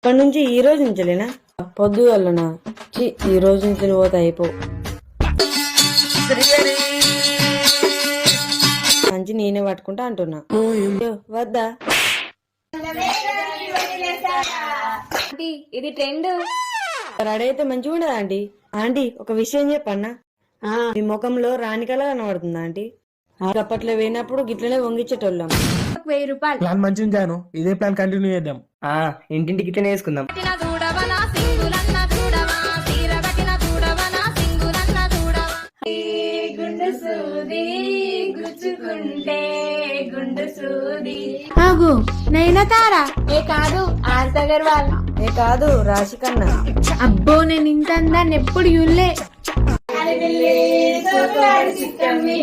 ఇప్పటి నుంచి ఈ రోజు నుంచిలేనా? పొద్దుగలనా? ఈ రోజు నుంచి పోతా అయిపో. మంచి నేనే పట్టుకుంటా అంటున్నా. వద్దా? ఇది ట్రెండ్. రెడీ అయితే మంచిగా ఉండదా ఆంటీ? ఆంటీ ఒక విషయం చెప్పన్నా, మీ ముఖంలో రాణికలా కనబడుతుందా ఆంటీ? అప్పట్లో పోయినప్పుడు గిట్లనే వంగించేటోళ్ళం. 1000 రూపాయలు. ప్లాన్ మంచిగా జాను, ఇదే ప్లాన్ కంటిన్యూ చేద్దాం. ఇంటింటికి ఇట్లనే వేసుకుందాం. ఆగు, నైనతారా? ఏ కాదు, ఆర్తి అగర్వాల్. ఏ కాదు, రాశి కన్నా. అబ్బో, నేను ఇంత అందాన్ని ఎప్పుడు చూడలే. చిత్తమ్మి